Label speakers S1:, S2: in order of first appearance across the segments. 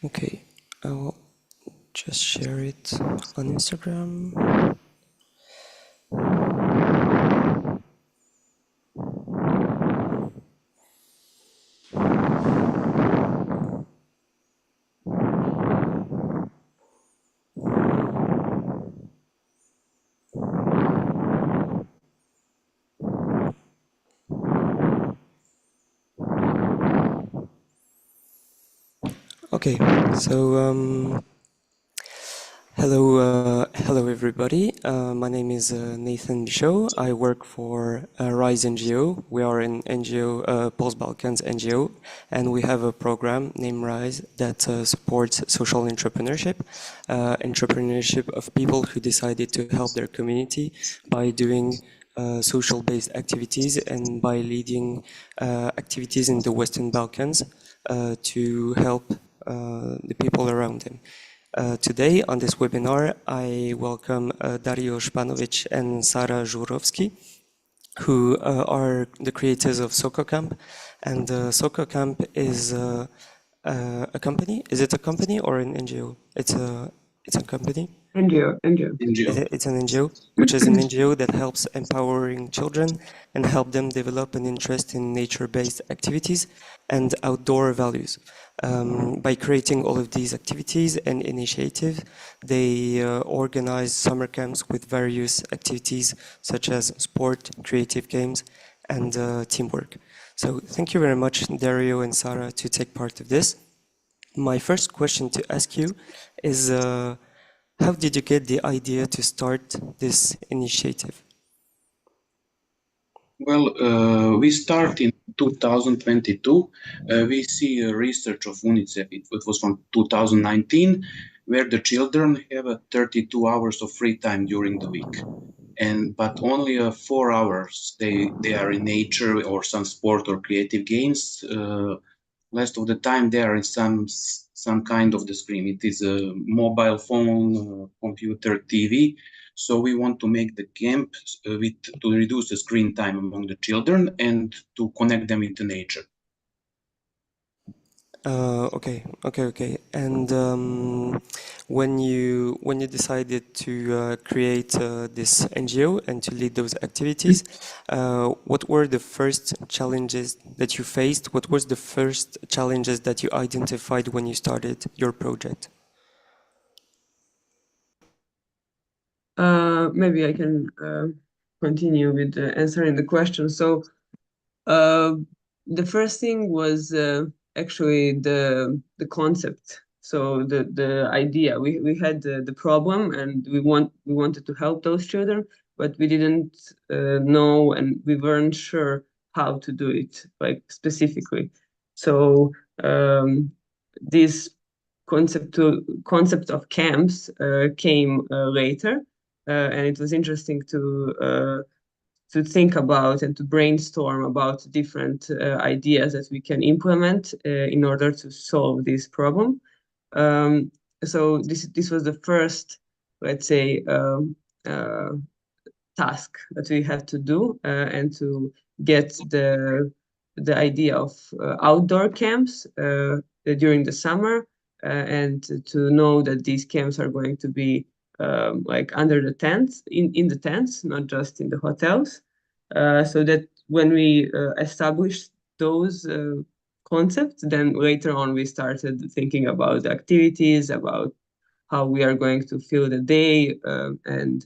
S1: Okay, I will just share it on Instagram. Okay, so hello everybody. My name is Nathan Bichot. I work for RISE NGO. We are an NGO, Balkans NGO, and we have a program named RISE that supports social entrepreneurship, entrepreneurship of people who decided to help their community by doing social-based activities and by leading activities in the Western Balkans to help the people around them. Today on this webinar, I welcome Dario Španović and Sara Žurovski, who are the creators of Soko Kamp. And Soko Kamp is a company. Is it a company or an NGO? It's a company.
S2: NGO.
S1: It's an NGO, which is an NGO that helps empowering children and help them develop an interest in nature-based activities and outdoor values. By creating all of these activities and initiatives, they organize summer camps with various activities such as sport, creative games, and teamwork. So thank you very much, Dario and Sara, to take part of this. My first question to ask you is, how did you get the idea to start this initiative?
S3: Well, we start in 2022. We see a research of UNICEF. It was from 2019, where the children have 32 hours of free time during the week, but only 4 hours they are in nature or some sport or creative games. Rest of the time they are in some kind of the screen. It is a mobile phone, computer, TV. So we want to make the camp to reduce the screen time among the children and to connect them with the nature.
S1: Okay. And when you decided to create this NGO and to lead those activities, what were the first challenges that you faced? What was the first challenges that you identified when you started your project?
S2: Maybe I can continue with answering the question. So the first thing was actually the concept. So the idea. We had the problem, and we wanted to help those children, but we didn't know, and we weren't sure how to do it, like specifically. So this concept of camps came later. And it was interesting to think about and to brainstorm about different ideas that we can implement in order to solve this problem. So this was the first, let's say, task that we had to do, and to get the idea of outdoor camps during the summer, and to know that these camps are going to be like under the tents, in the tents, not just in the hotels. So that when we established those concepts, then later on we started thinking about the activities, about how we are going to fill the day, and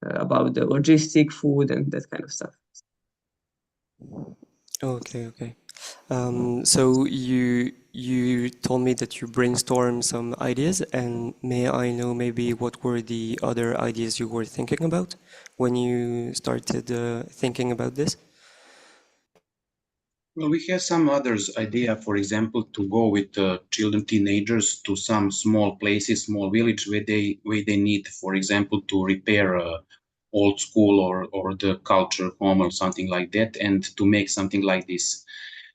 S2: about the logistic, food, and that kind of stuff.
S1: Okay. So you told me that you brainstormed some ideas, and may I know maybe what were the other ideas you were thinking about when you started thinking about this?
S3: Well, we have some others idea, for example, to go with children, teenagers to some small places, small village where they need, for example, to repair old school or the culture home or something like that, and to make something like this.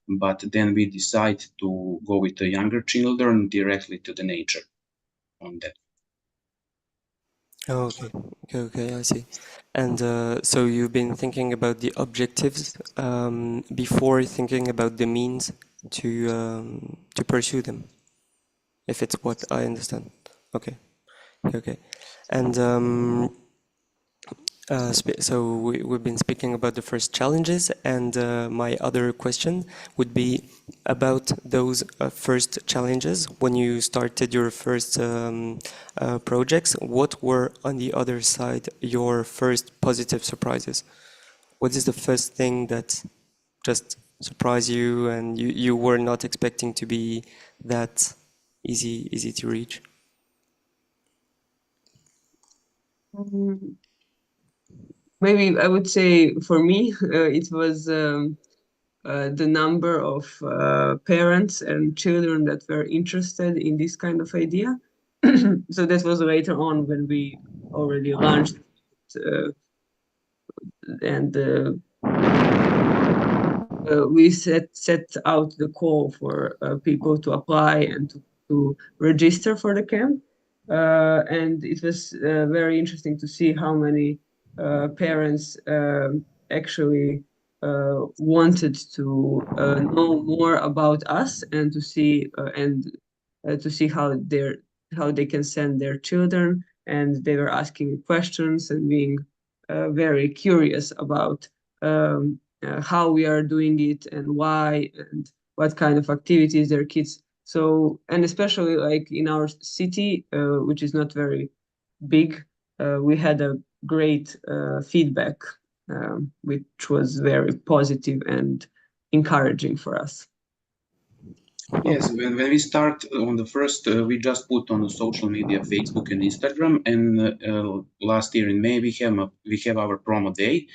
S3: But then we decide to go with the younger children directly to the nature on that.
S1: Oh, okay, I see. And so you've been thinking about the objectives before thinking about the means to pursue them. if it's what I understand. Okay. Okay. And so we've been speaking about the first challenges, and my other question would be about those first challenges. When you started your first projects, what were on the other side your first positive surprises? What is the first thing that just surprised you and you were not expecting to be that easy to reach?
S2: Maybe I would say for me, it was the number of parents and children that were interested in this kind of idea. So that was later on when we already launched and we set out the call for people to apply and to register for the camp. And it was very interesting to see how many parents actually wanted to know more about us and to see how they can send their children, and they were asking questions and being very curious about how we are doing it and why and what kind of activities their kids. So, and especially like in our city, which is not very big, we had a great feedback, which was very positive and encouraging for us.
S3: Yes, when we start on the first, we just put on the social media, Facebook and Instagram, and last year in May we have our promo day,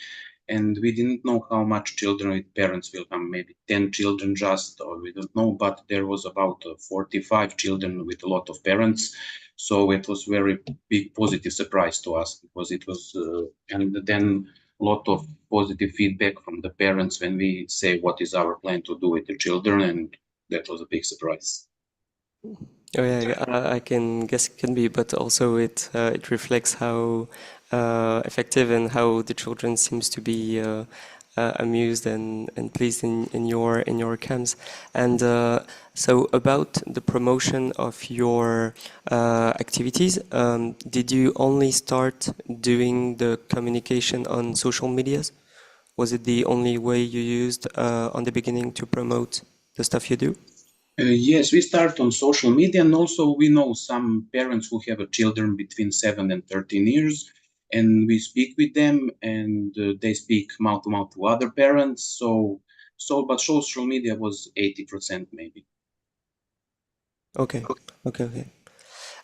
S3: and we didn't know how much children with parents will come, maybe 10 children just, or we don't know, but there was about 45 children with a lot of parents, so it was very big positive surprise to us, because it was, and then a lot of positive feedback from the parents when we say what is our plan to do with the children, and that was a big surprise.
S1: Oh yeah, I can guess it can be, but also it reflects how effective and how the children seems to be amused and pleased in your camps. And so about the promotion of your activities, did you only start doing the communication on social medias? Was it the only way you used on the beginning to promote the stuff you do?
S3: Yes, we start on social media, and also we know some parents who have children between 7 and 13 years, and we speak with them, and they speak mouth to mouth to other parents. But social media was 80% maybe.
S1: Okay.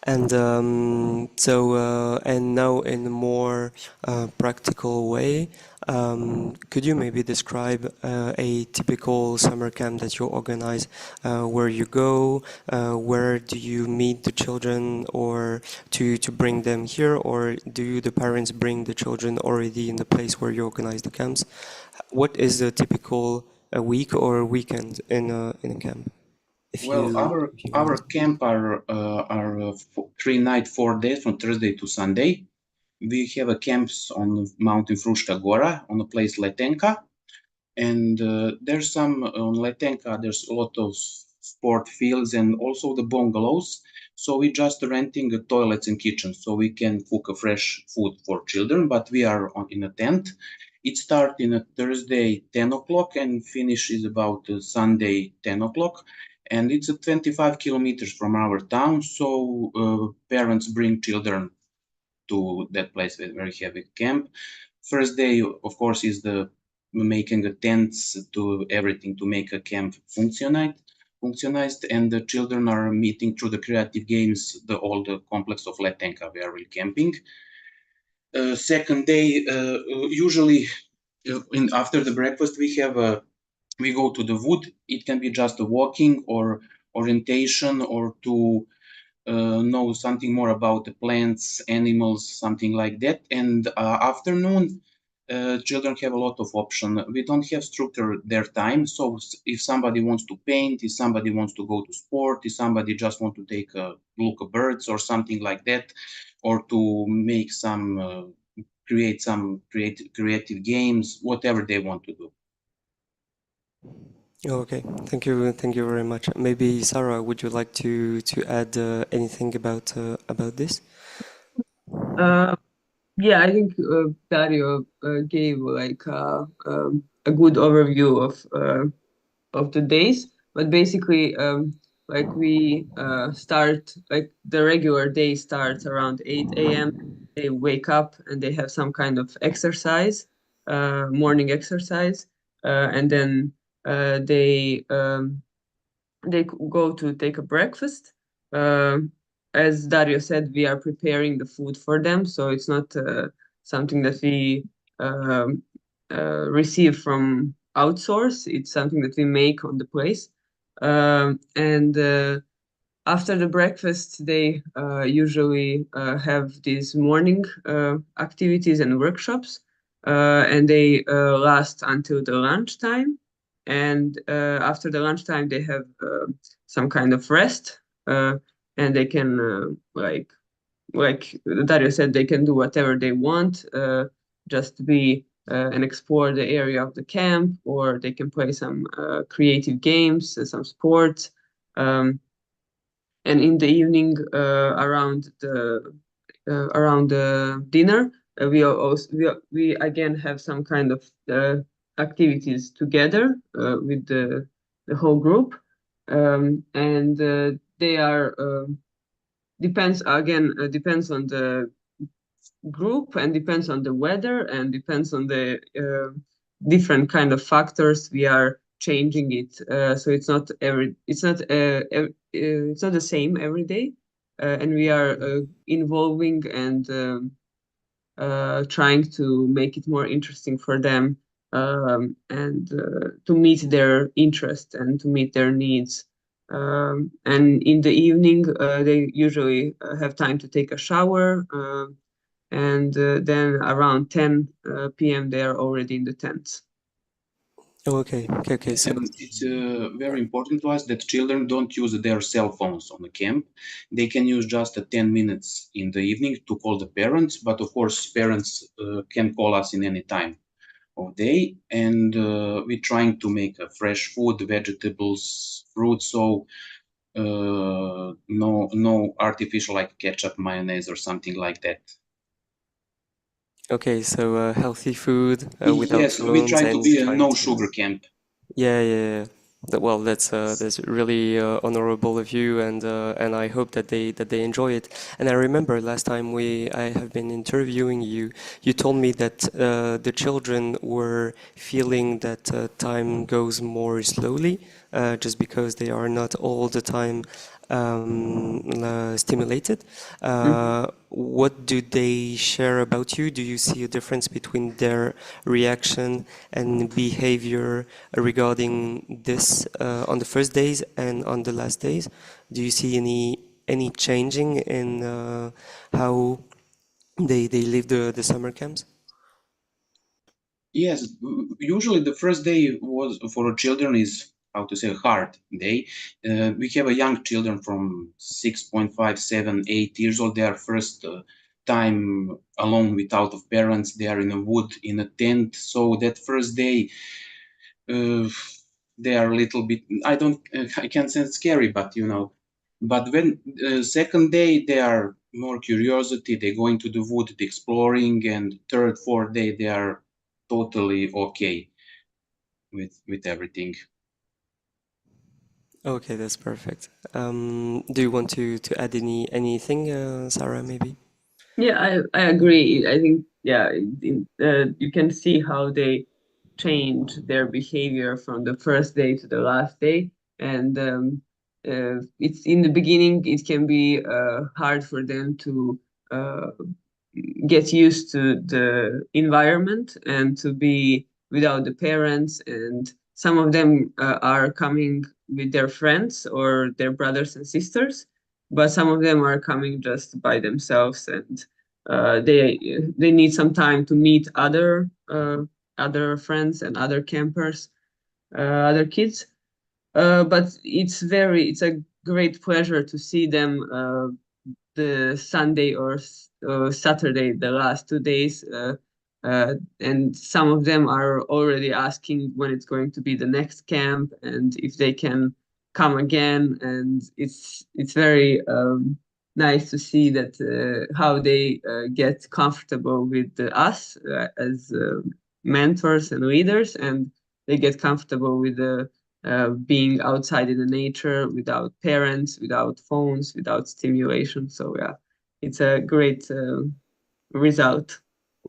S1: And and now in a more practical way, could you maybe describe a typical summer camp that you organize? Where you go, where do you meet the children, or to bring them here, or do the parents bring the children already in the place where you organize the camps? What is a typical week or weekend in a camp?
S3: Well, our camp are 3 nights, 4 days from Thursday to Sunday. We have a camps on Mountain Fruška Gora on the place Letenka, and there's some on Letenka. There's a lot of sport fields and also the bungalows. So we just renting the toilets and kitchens, so we can cook a fresh food for children. But we are in a tent. It starts in a Thursday 10 o'clock and finishes about Sunday 10 o'clock. And it's 25 kilometers from our town, so parents bring children to that place where we have a camp. First day, of course, is the making the tents to everything to make a camp functionized, and the children are meeting through the creative games, all the complex of Letenka where we're camping. Second day, usually after the breakfast, we go to the wood. It can be just a walking or orientation, or to know something more about the plants, animals, something like that. And afternoon, children have a lot of option. We don't have structure their time. So if somebody wants to paint, if somebody wants to go to sport, if somebody just want to take a look at birds or something like that, or to make some create some creative games, whatever they want to do.
S1: Okay, thank you very much. Maybe Sarah, would you like to add anything about this?
S2: Yeah, I think Dario gave like a good overview of the days, but basically, like we start like the regular day starts around 8 a.m. They wake up and they have some kind of exercise, morning exercise, and then they go to take a breakfast. As Dario said, we are preparing the food for them, so it's not something that we um, receive from outsource. It's something that we make on the place. And after the breakfast, they usually have these morning activities and workshops, and they last until the lunchtime. And after the lunchtime, they have some kind of rest, and they can like Dario said, they can do whatever they want, just to be and explore the area of the camp, or they can play some creative games, some sports. Um, and in the evening, around the dinner, we again have some kind of activities together with the whole group, and they are depends on the group and depends on the weather and depends on the different kind of factors. We are changing it, so it's not the same every day, and we are involving and trying to make it more interesting for them, and to meet their interest and to meet their needs. And in the evening, they usually have time to take a shower, and then around 10 p.m. they are already in the tents.
S1: Oh, okay. So
S3: And it's very important to us that children don't use their cell phones on the camp. They can use just 10 minutes in the evening to call the parents, but of course, parents can call us in any time of day. And we're trying to make fresh food, vegetables, fruits, so no artificial like ketchup, mayonnaise, or something like that.
S1: okay, so healthy food without
S3: Yes, we
S1: phones
S3: try to
S1: and
S3: be a
S1: trying
S3: no
S1: to.
S3: sugar camp.
S1: Yeah. Well, that's really honorable of you, and I hope that they enjoy it. And I remember last time I have been interviewing you, you told me that the children were feeling that time goes more slowly, just because they are not all the time stimulated. What do they share about you? Do you see a difference between their reaction and behavior regarding this on the first days and on the last days? Do you see any changing in how they live the summer camps?
S3: Yes, usually the first day was for children is how to say hard day. We have a young children from 6.5, 7, 8 years old. They are first time alone without of parents. They are in a wood in a tent. So that first day, uh, they are a little bit. I can't say it's scary, but you know. But when second day they are more curiosity. They go into the wood, exploring, and third, fourth day they are totally okay with everything.
S1: Okay, that's perfect. Do you want to add anything, Sarah, maybe?
S2: Yeah, I agree. I think, yeah, you can see how they change their behavior from the first day to the last day. And it's in the beginning, it can be hard for them to get used to the environment and to be without the parents. And some of them are coming with their friends or their brothers and sisters, but some of them are coming just by themselves, and they need some time to meet other friends and other campers, other kids. But it's a great pleasure to see them the Sunday or Saturday, the last 2 days, and some of them are already asking when it's going to be the next camp and if they can come again. And it's very nice to see that how they get comfortable with us as mentors and leaders, and they get comfortable with being outside in the nature without parents, without phones, without stimulation. So yeah, it's a great result.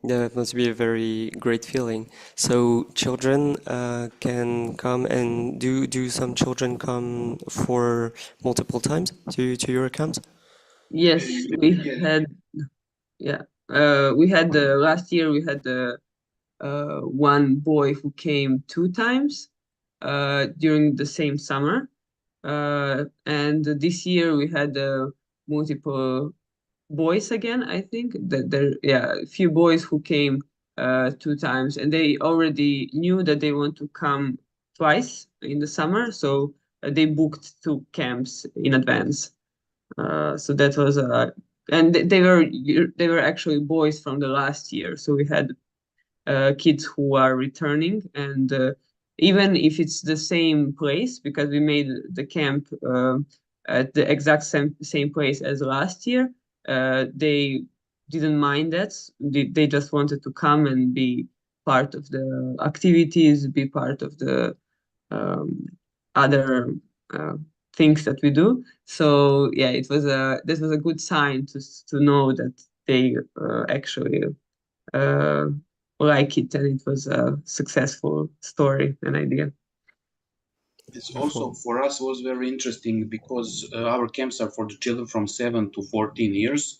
S1: Yeah, it must be a very great feeling. So children can come, and do some children come for multiple times to your camps?
S2: Yes, we had, yeah, we had last year we had one boy who came 2 times during the same summer. And this year we had multiple boys again. I think that a few boys who came 2 times, and they already knew that they want to come twice in the summer, so they booked 2 camps in advance. So that was and they were actually boys from the last year. So we had kids who are returning, and even if it's the same place, because we made the camp at the exact same place as last year, they didn't mind that. They just wanted to come and be part of the activities, be part of the other uh, things that we do. So yeah, this was a good sign to know that they actually uh, like it, and it was a successful story and idea.
S3: It's also for us was very interesting because our camps are for the children from 7 to 14 years.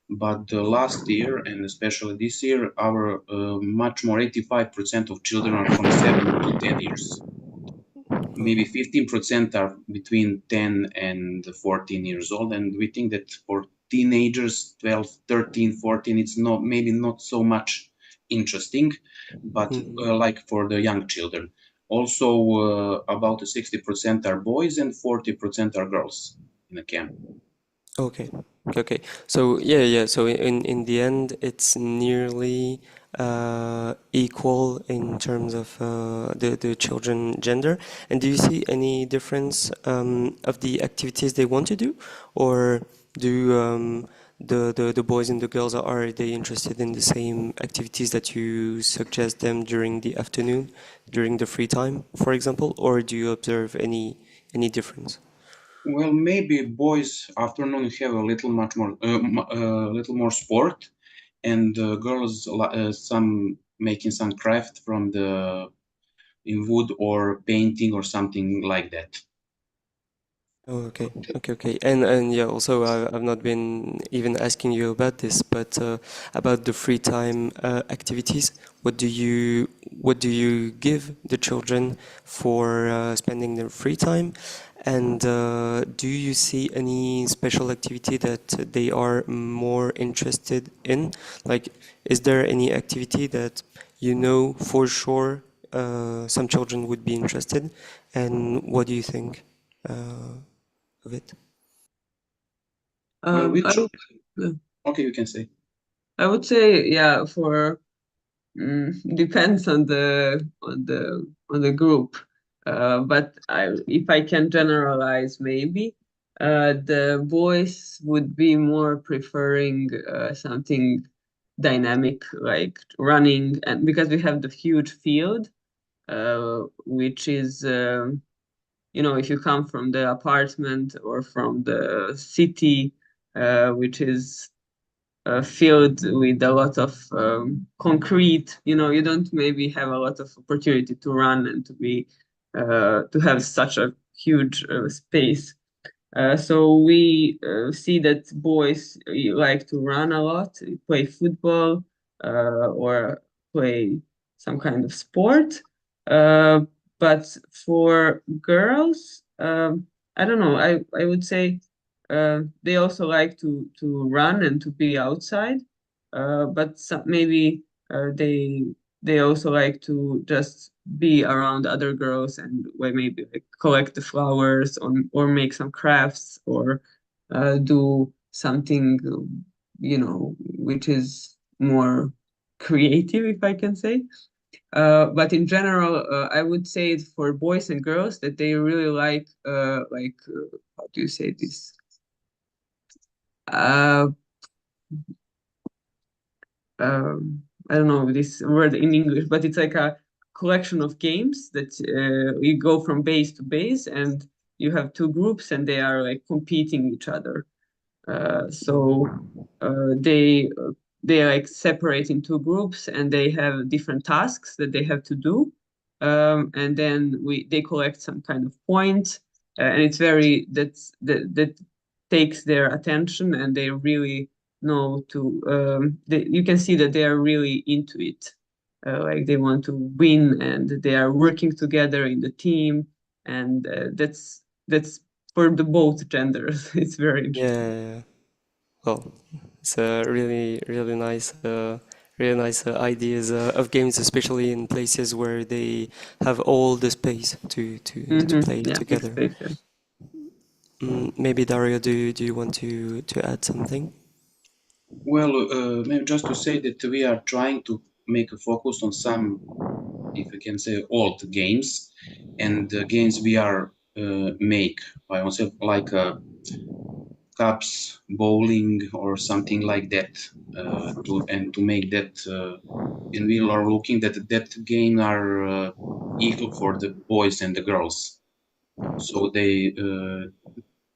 S3: But last year, and especially this year, our much more 85% of children are from 7 to 10 years. Maybe 15% are between 10 and 14 years old. And we think that for teenagers, 12, 13, 14, it's maybe not so much interesting, but like for the young children. Also, about 60% are boys and 40% are girls in the camp.
S1: Okay. Okay. So yeah. So in the end, it's nearly equal in terms of the children gender. And do you see any difference of the activities they want to do, or do the boys and the girls, are they interested in the same activities that you suggest them during the afternoon, during the free time, for example, or do you observe any difference?
S3: Well, maybe boys afternoon have a little more sport, and girls some making some craft from the in wood or painting or something like that.
S1: Oh, okay. And yeah, also I've not been even asking you about this, but about the free time activities. What do you give the children for spending their free time? And do you see any special activity that they are more interested in? Like, is there any activity that you know for sure some children would be interested? And what do you think? Of it.
S3: Well,
S2: Yeah.
S3: okay, you can say.
S2: I would say, yeah, for depends on the group. But if I can generalize, maybe the boys would be more preferring something dynamic, like running, and because we have the huge field, which is if you come from the apartment or from the city, which is filled with a lot of concrete, you don't maybe have a lot of opportunity to run and to have such a huge space. So we see that boys like to run a lot, play football, or play some kind of sport. Uh, but for girls, I don't know. I would say they also like to run and to be outside. But maybe they also like to just be around other girls and maybe like collect the flowers or make some crafts or do something which is more creative, if I can say. But in general, I would say for boys and girls that they really like how do you say this? I don't know this word in English, but it's like a collection of games that you go from base to base, and you have two groups, and they are like competing each other. So they like separate in two groups, and they have different tasks that they have to do, and then they collect some kind of point, and it's very that takes their attention, and they really know to you can see that they are really into it, like they want to win, and they are working together in the team, and that's for the both genders. It's very interesting.
S1: Yeah. Well, it's a really nice, ideas of games, especially in places where they have all the space to play
S2: Yeah,
S1: together.
S2: space, yeah.
S1: Maybe Dario, do you want to add something?
S3: Well, maybe just to say that we are trying to make a focus on some, if we can say, old games, and the games we are make by ourselves, like cups, bowling, or something like that, to make that. And we are looking that game are equal for the boys and the girls, so they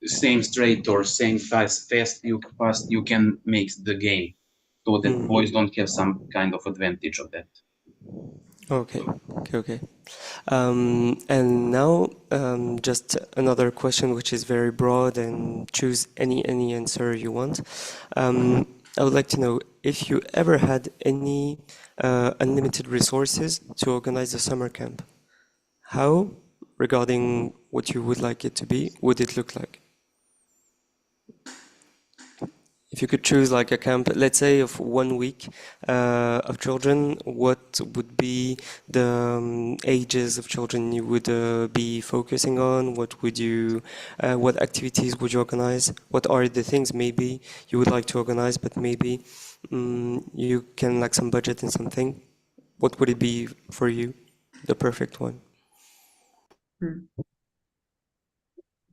S3: same straight or same fast you can make the game, so that boys don't have some kind of advantage of that.
S1: Okay. And now, just another question, which is very broad, and choose any answer you want. I would like to know if you ever had any unlimited resources to organize a summer camp. How, regarding what you would like it to be, would it look like? If you could choose like a camp, let's say of 1 week of children, what would be the ages of children you would be focusing on? What activities would you organize? What are the things maybe you would like to organize, but maybe you can lack some budget in something? What would it be for you, the perfect one?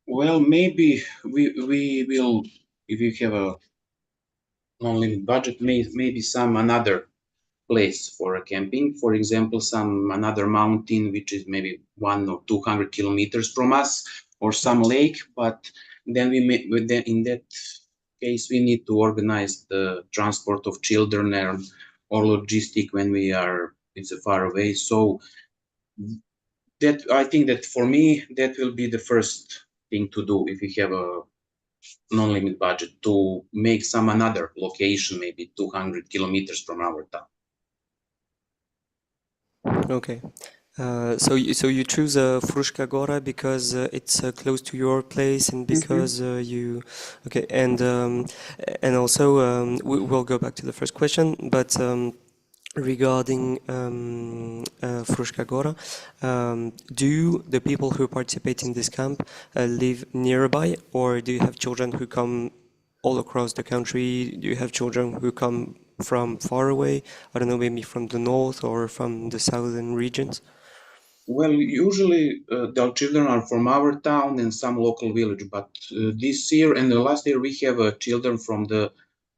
S3: Well, maybe we will, if we have a non-limit budget, maybe some another place for a camping. For example, some another mountain which is maybe 100 or 200 kilometers from us, or some lake. But then in that case we need to organize the transport of children or logistic when it's far away. So that, I think that for me that will be the first thing to do if we have a non-limit budget, to make some another location, maybe 200 kilometers from our town.
S1: Okay. So you choose Fruška Gora because it's close to your place, and because you okay, and also we'll go back to the first question, but regarding Fruška Gora, do the people who participate in this camp live nearby, or do you have children who come all across the country? Do you have children who come from far away? I don't know, maybe from the north or from the southern regions?
S3: Well, usually the children are from our town and some local village, but this year and the last year we have children from the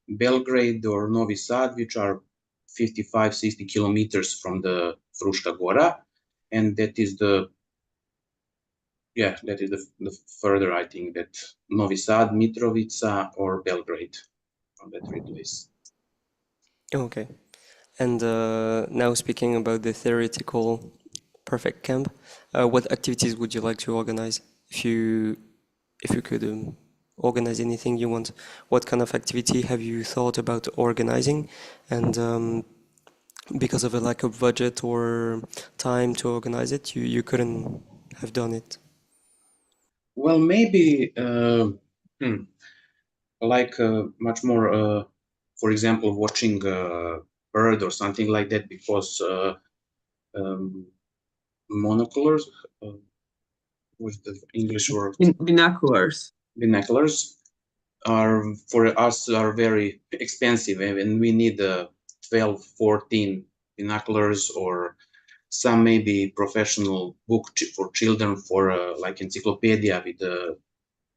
S3: Belgrade or Novi Sad, which are 55-60 kilometers from the Fruška Gora, and that is the further, I think, that Novi Sad, Mitrovica, or Belgrade, from that three places.
S1: Okay. And now speaking about the theoretical perfect camp, what activities would you like to organize if you could organize anything you want? What kind of activity have you thought about organizing? And because of a lack of budget or time to organize it, you couldn't have done it.
S3: Well, maybe like much more, for example, watching bird or something like that, because monoculars, what's the English word?
S2: Binoculars.
S3: Binoculars are for us are very expensive, and we need 12, 14 binoculars, or some maybe professional book for children, for like encyclopedia with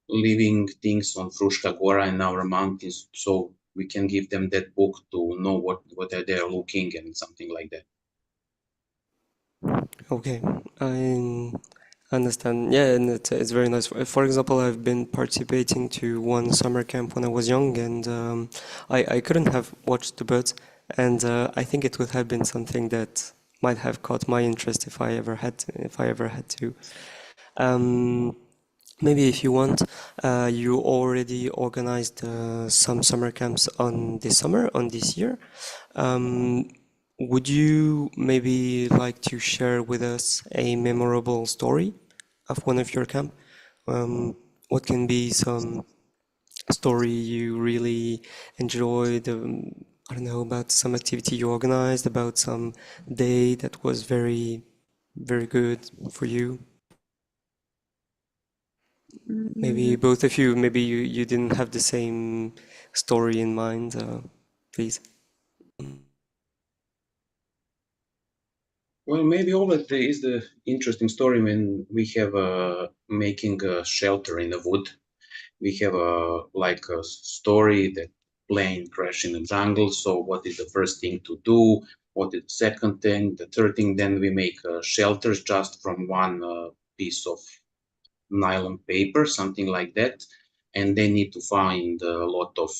S3: living things on Fruška Gora and our mountains, so we can give them that book to know what they are looking and something like that.
S1: Okay, I understand. Yeah, and it's very nice. For example, I've been participating to one summer camp when I was young, and I couldn't have watched the birds, and I think it would have been something that might have caught my interest if I ever had to. Um, Maybe if you want, you already organized some summer camps on this year. Um, would you maybe like to share with us a memorable story of one of your camp? What can be some story you really enjoyed? I don't know, about some activity you organized, about some day that was very, very good for you. Maybe both of you, maybe you didn't have the same story in mind, please.
S3: Well, maybe always there is the interesting story when we have making a shelter in the wood. We have like a story that plane crash in the jungle. So what is the first thing to do? What is the second thing? The third thing? Then we make shelters just from one piece of nylon paper, something like that. And they need to find a lot of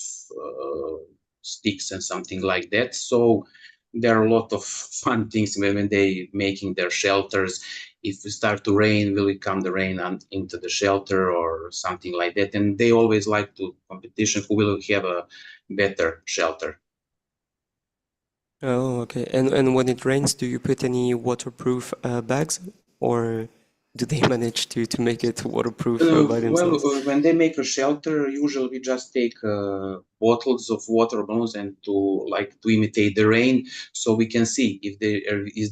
S3: sticks and something like that. So there are a lot of fun things when they making their shelters. If it start to rain, will it come the rain into the shelter or something like that? And they always like to competition who will have a better shelter.
S1: Oh, okay. And when it rains, do you put any waterproof bags, or do they manage to make it waterproof by
S3: Well,
S1: themselves?
S3: when they make a shelter, usually we just take bottles of water balloons and to imitate the rain, so we can see if there is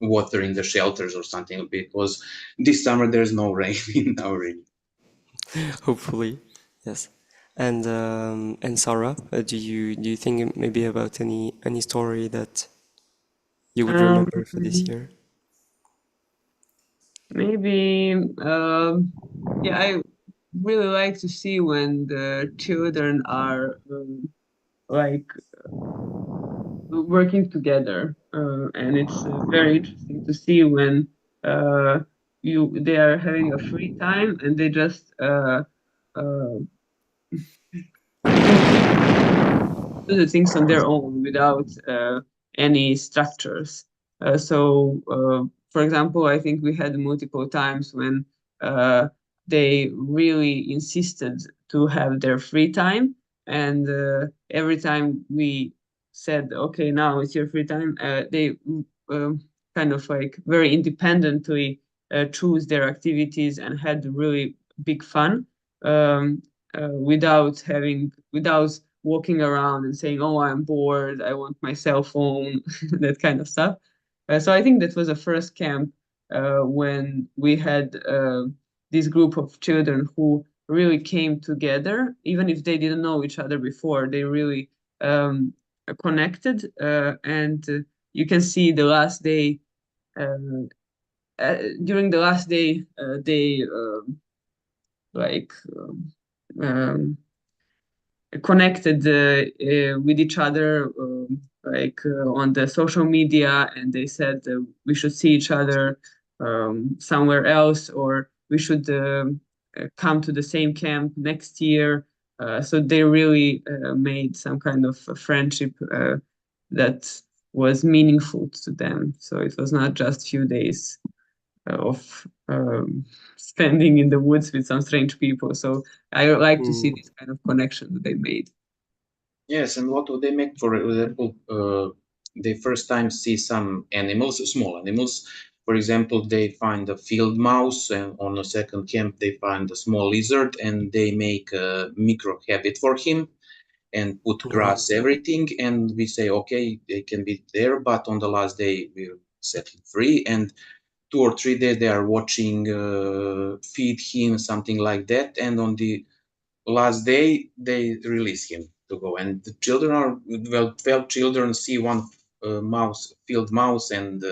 S3: water in the shelters or something. Because this summer there's no rain in our area.
S1: Hopefully, yes. And Sarah, do you think maybe about any story that you would
S2: Um,
S1: remember for this year?
S2: Maybe, yeah, I really like to see when the children are like working together, and it's very interesting to see when uh, they are having a free time and they just uh, do the things on their own without any structures. For example, I think we had multiple times when uh, they really insisted to have their free time, and every time we said, "Okay, now it's your free time," they um kind of like very independently choose their activities and had really big fun, um, without walking around and saying, "Oh, I'm bored. I want my cell phone," that kind of stuff. So I think that was the first camp when we had this group of children who really came together, even if they didn't know each other before. They really connected, and you can see the last day. Um, During the last day, they like um, connected with each other, on the social media, and they said we should see each other somewhere else, or we should come to the same camp next year. So they really made some kind of a friendship that was meaningful to them. So it was not just few days of spending in the woods with some strange people. So I like to see
S1: Hmm.
S2: this kind of connection that they made.
S3: Yes, and what would they make? For example, they first time see some animals, small animals. For example, they find a field mouse, and on the second camp they find a small lizard, and they make a micro habit for him and put grass, everything. And we say, okay, they can be there, but on the last day we'll set him free. And 2 or 3 days they are watching, feed him, something like that. And on the last day they release him to go. And the children are, well, 12 children see one field mouse and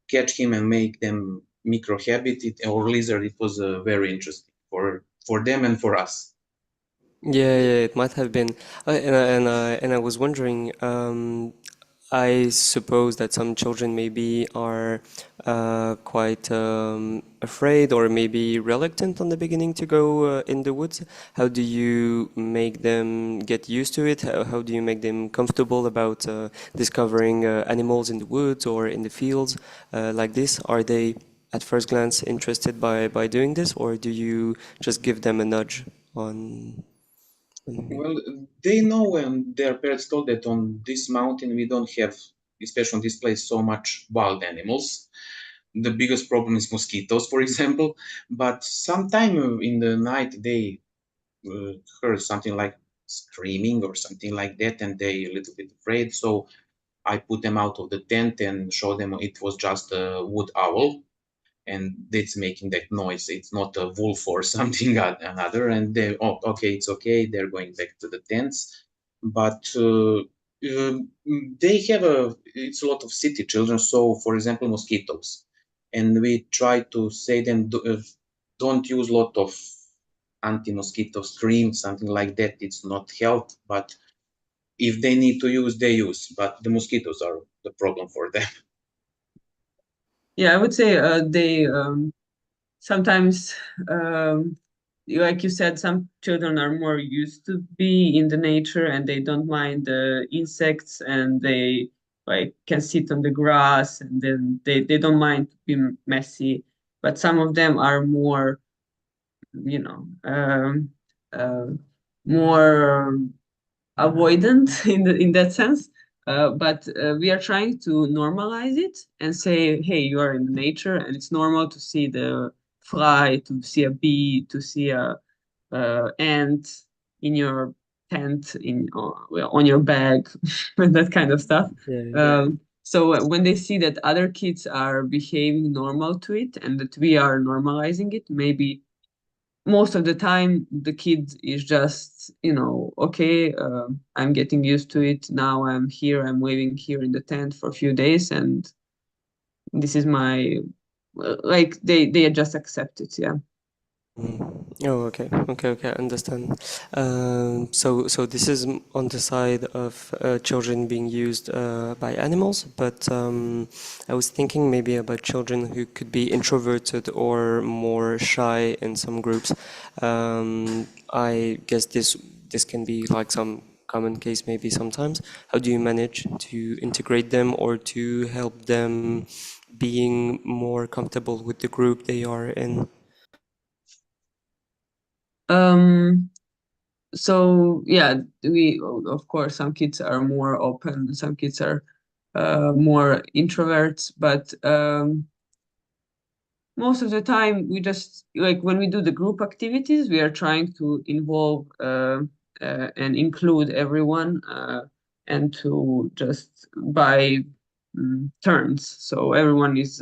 S3: catch him and make them microhabit it or lizard. It was very interesting for them and for us.
S1: Yeah, it might have been. And I was wondering, I suppose that some children maybe are quite afraid or maybe reluctant on the beginning to go in the woods. How do you make them get used to it? How do you make them comfortable about discovering animals in the woods or in the fields like this? Are they at first glance interested by doing this, or do you just give them a nudge on?
S3: Well, they know when their parents told that on this mountain we don't have, especially on this place, so much wild animals. The biggest problem is mosquitoes, for example. But sometime in the night they heard something like screaming or something like that, and they a little bit afraid. So I put them out of the tent and showed them it was just a wood owl, and it's making that noise. It's not a wolf or something another. And they, oh, okay, it's okay. They're going back to the tents. But they have it's a lot of city children. So, for example, mosquitoes. And we try to say them, don't use a lot of anti-mosquito cream, something like that. It's not health, but if they need to use, they use. But the mosquitoes are the problem for them.
S2: Yeah, I would say they sometimes, like you said, some children are more used to be in the nature and they don't mind the insects, and they like can sit on the grass, and then they don't mind to be messy. But some of them are more, you know, uh, more avoidant in that sense. But we are trying to normalize it and say, hey, you are in nature, and it's normal to see the fly, to see a bee, to see a ant in your tent, well, on your bag, and that kind of stuff.
S1: Yeah.
S2: So when they see that other kids are behaving normal to it and that we are normalizing it, maybe most of the time the kid is just, okay, I'm getting used to it now. I'm here, I'm living here in the tent for a few days, and this is my, like, they just accept it. Yeah.
S1: Oh, okay, understand. So this is on the side of children being used by animals, but I was thinking maybe about children who could be introverted or more shy in some groups. I guess this can be like some common case maybe sometimes. How do you manage to integrate them or to help them being more comfortable with the group they are in?
S2: So yeah, we, of course, some kids are more open, some kids are more introverts, but most of the time we just, like, when we do the group activities, we are trying to involve and include everyone, and to just by turns, so everyone is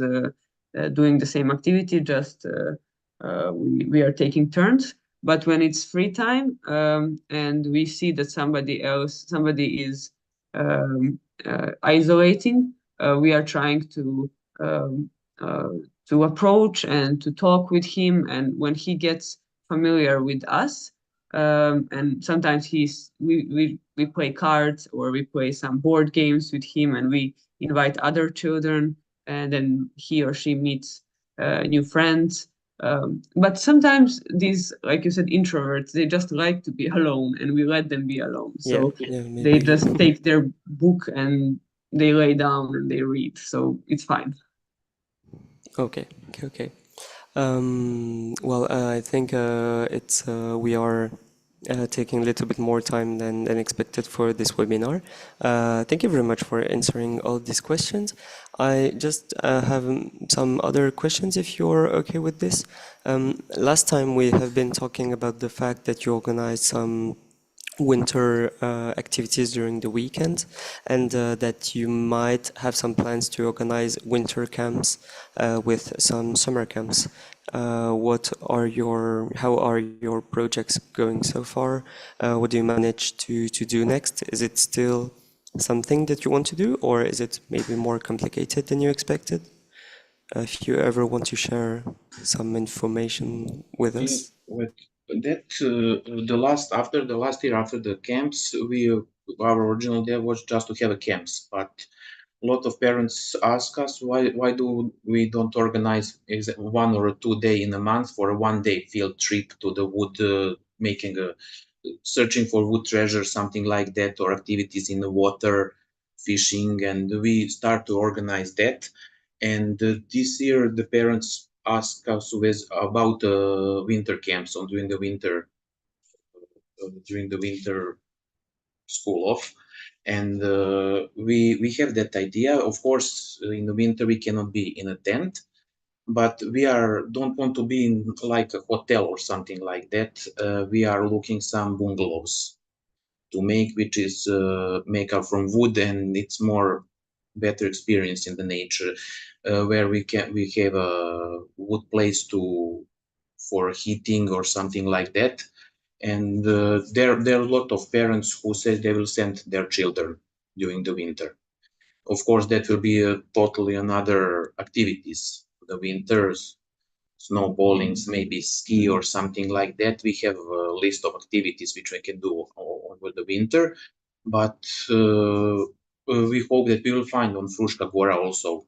S2: doing the same activity, just we are taking turns. But when it's free time, and we see that somebody is isolating, we are trying um, uh, to approach and to talk with him. And when he gets familiar with us, and sometimes we play cards or we play some board games with him, and we invite other children, and then he or she meets new friends. But sometimes these, like you said, introverts, they just like to be alone, and we let them be alone. So
S1: Yeah,
S2: they
S1: maybe.
S2: just take their book and they lay down and they read. So it's fine.
S1: Okay. Well, I think it's we are taking a little bit more time than expected for this webinar. Thank you very much for answering all these questions. I just have some other questions if you're okay with this. Last time we have been talking about the fact that you organized some winter activities during the weekend, and that you might have some plans to organize winter camps with some summer camps. How are your projects going so far? What do you manage to do next? Is it still something that you want to do, or is it maybe more complicated than you expected? If you ever want to share some information with us.
S3: With that, after the last year, after the camps, our original idea was just to have a camps, but a lot of parents ask us why do we don't organize 1 or 2 day in a month for a 1 day field trip to the wood, searching for wood treasure, something like that, or activities in the water, fishing, and we start to organize that. And this year the parents ask us about winter camps on during the winter school off, and we have that idea. Of course, in the winter we cannot be in a tent, but we don't want to be in like a hotel or something like that. We are looking some bungalows to make, which is make up from wood, and it's more better experience in the nature, where we have a wood place for heating or something like that. And there are a lot of parents who say they will send their children during the winter. Of course, that will be totally another activities. The winters, snowballings, maybe ski or something like that. We have a list of activities which we can do over the winter, but we hope that we will find on Fruška Gora also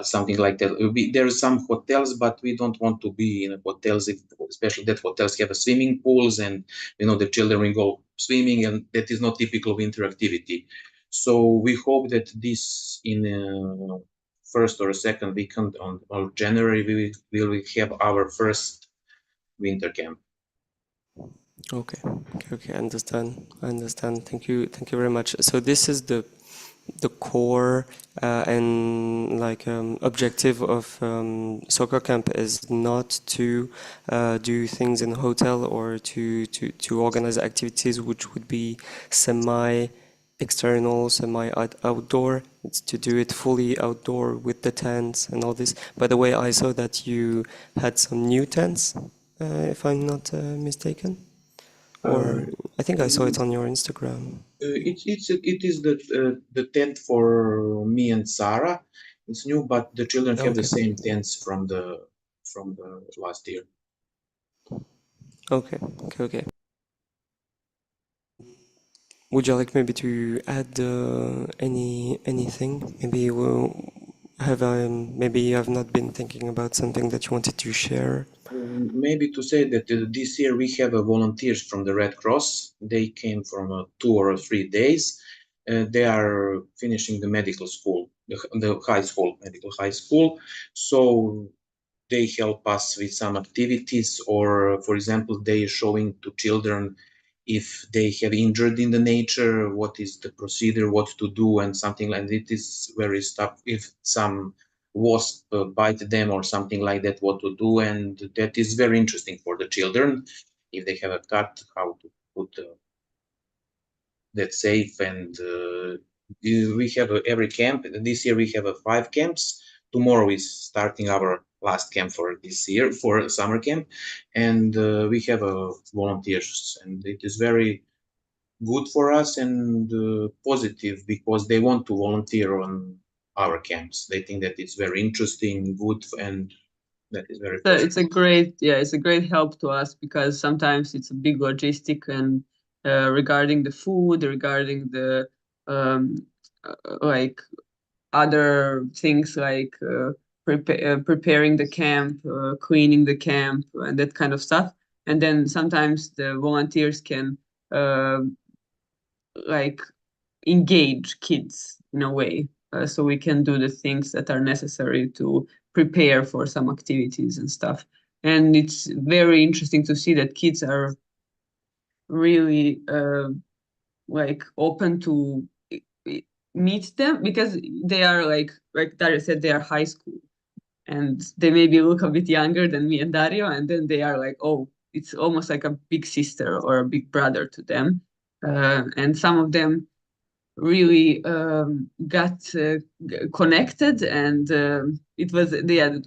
S3: something like that. There are some hotels, but we don't want to be in hotels, especially that hotels have a swimming pools, and the children will go swimming, and that is not typical winter activity. So we hope that this in first or second weekend of January we will have our first winter camp.
S1: Okay, I understand. Thank you very much. So this is the core and objective of Soko Kamp is not to do things in a hotel or to organize activities which would be semi-external, semi-outdoor. It's to do it fully outdoor with the tents and all this. By the way, I saw that you had some new tents, if I'm not mistaken. Or I think I saw it on your Instagram.
S3: It is the tent for me and Sara. It's new, but the children have the same tents from the last year.
S1: Okay. Would you like maybe to add anything? Maybe you have not been thinking about something that you wanted to share.
S3: Maybe to say that this year we have volunteers from the Red Cross. They came from 2 or 3 days. They are finishing the medical school, the medical high school. So they help us with some activities, or for example, they are showing to children if they have injured in the nature, what is the procedure, what to do, and something like that. It is very stuff. If some wasp bite them or something like that, what to do, and that is very interesting for the children. If they have a cut, how to put that safe. And we have every camp. This year we have 5 camps. Tomorrow is starting our last camp for this year, for summer camp, and we have volunteers, and it is very good for us and positive, because they want to volunteer on our camps. They think that it's very interesting, good, and that is very positive.
S2: It's a great help to us, because sometimes it's a big logistic, and regarding the food, regarding the like other things like preparing the camp, cleaning the camp, and that kind of stuff. And then sometimes the volunteers can engage kids in a way, so we can do the things that are necessary to prepare for some activities and stuff. And it's very interesting to see that kids are really open to meet them, because they are like Dario said, they are high school, and they maybe look a bit younger than me and Dario, and then they are like, oh, it's almost like a big sister or a big brother to them. and some of them really got connected, and it was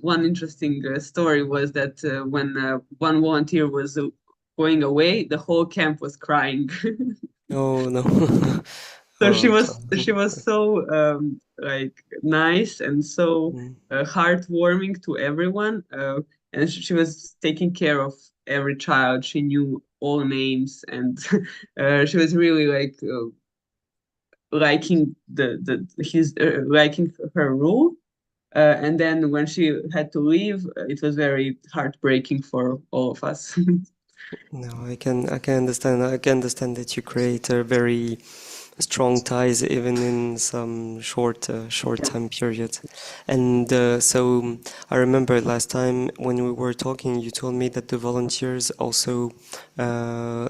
S2: one interesting story was that when one volunteer was going away, the whole camp was crying.
S1: Oh no.
S2: So
S1: Oh,
S2: she
S1: I'm
S2: was so like nice and so heartwarming to everyone, and she was taking care of every child. She knew all names, and she was really like liking liking her role. And then when she had to leave, it was very heartbreaking for all of us.
S1: No, I can understand. I can understand that you create a very strong ties even in some short time period. And so I remember last time when we were talking, you told me that the volunteers also uh,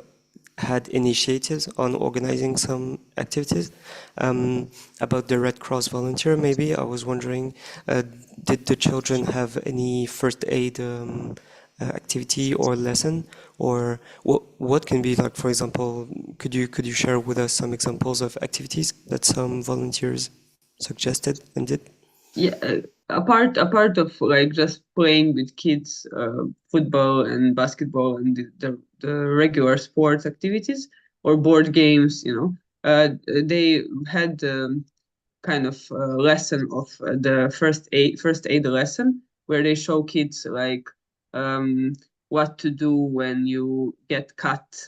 S1: had initiatives on organizing some activities. About the Red Cross volunteer, maybe I was wondering, did the children have any first aid activity or lesson, or what can be like, for example, could you share with us some examples of activities that some volunteers suggested and did?
S2: Yeah, apart of like just playing with kids, football and basketball and the regular sports activities or board games, they had kind of lesson of the first aid lesson, where they show kids like um, what to do when you get cut,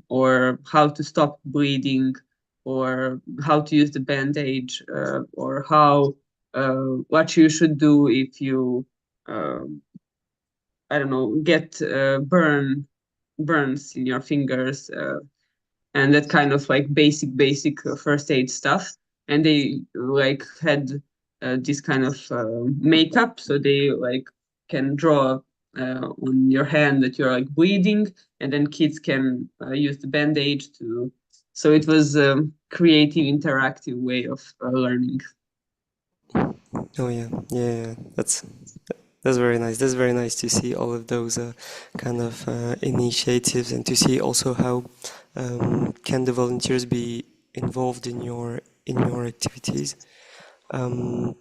S2: or how to stop bleeding, or how to use the bandage, or how what you should do if you um, I don't know, get burns in your fingers, and that kind of like basic first aid stuff. And they like had this kind of makeup, so they like can draw on your hand that you're like bleeding, and then kids can use the bandage to. So it was a creative, interactive way of learning.
S1: Oh yeah, yeah, yeah. That's very nice. That's very nice to see all of those kind of initiatives, and to see also how can the volunteers be involved in your activities. Um,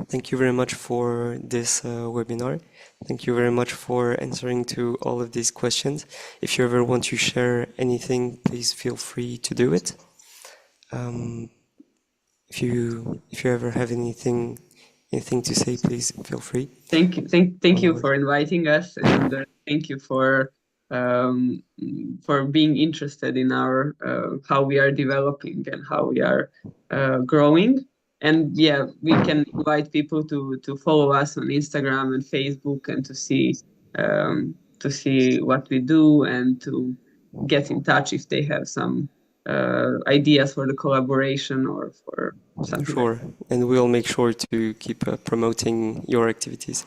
S1: Thank you very much for this webinar. Thank you very much for answering to all of these questions. If you ever want to share anything, please feel free to do it. Um, if you ever have anything to say, please feel free.
S2: Thank you for inviting us, and thank you for being interested in our how we are developing and how we are growing. And yeah, we can invite people to follow us on Instagram and Facebook, and to see what we do, and to get in touch if they have some ideas for the collaboration or for something.
S1: Sure, and we'll make sure to keep promoting your activities.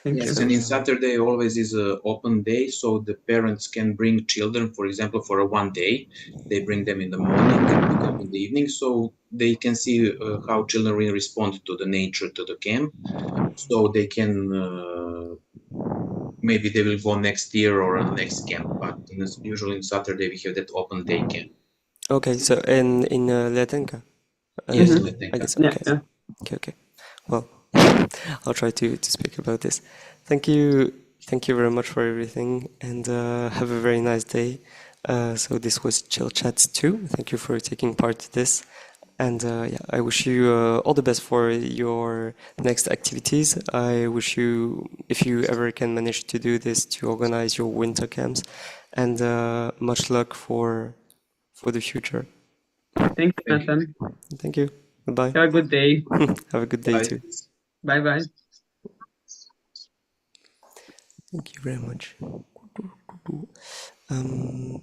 S2: Thank
S3: Yes,
S2: you.
S3: and in Saturday always is an open day, so the parents can bring children, for example, for a one day. They bring them in the morning and pick up in the evening, so they can see how children will respond to the nature, to the camp. So they can, maybe they will go next year or next camp, but usually on Saturday we have that open day camp.
S1: Okay, so in Letenka?
S3: Yes,
S2: Mhm.
S3: Letenka.
S1: I guess,
S2: Yeah,
S1: okay.
S2: yeah.
S1: Okay. Well, I'll try to speak about this. Thank you very much for everything, and have a very nice day. So this was Chill Chats 2. Thank you for taking part in this, and yeah, I wish you all the best for your next activities. I wish you, if you ever can manage to do this, to organize your winter camps, and much luck for the future.
S2: Thank you, Nathan.
S1: Thank you. Goodbye.
S2: Have a good day.
S1: Have a good day
S3: Bye.
S1: too.
S2: Bye bye.
S1: Thank you very much. Um,